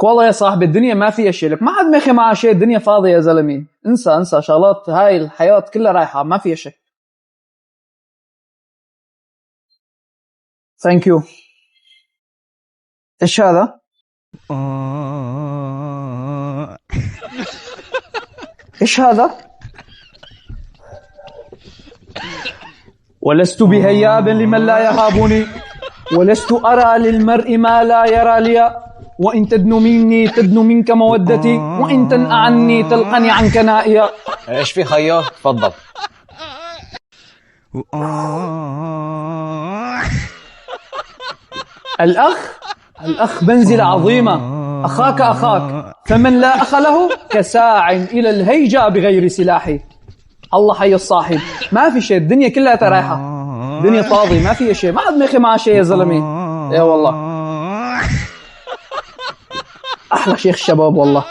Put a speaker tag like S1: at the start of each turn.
S1: والله يا صاحبي الدنيا ما فيها شيء، لك ما حد ماخي معها شيء، الدنيا فاضية يا زلمي. انسى شغلات، هاي الحياة كلها رايحة ما فيها شيء. ثانك يو. ايش هذا؟ ايش هذا؟ ولست بهياب لمن لا يهابني، ولست أرى للمرء ما لا يرى لي، وإن تدنو مني تدنو منك مودتي، وإن تنأ عني تلقني عنك نائيا.
S2: ايش في خيو؟ تفضل.
S1: الأخ منزلة عظيمة، أخاك فمن لا أخ له كساع إلى الهيجاء بغير سلاح. الله حي الصاحب، ما في شيء، الدنيا كلها رايحة، الدنيا فاضي ما فيها شيء، ما حد ماخي معه شيء يا زلمي. يا والله أحلى شيخ شباب والله.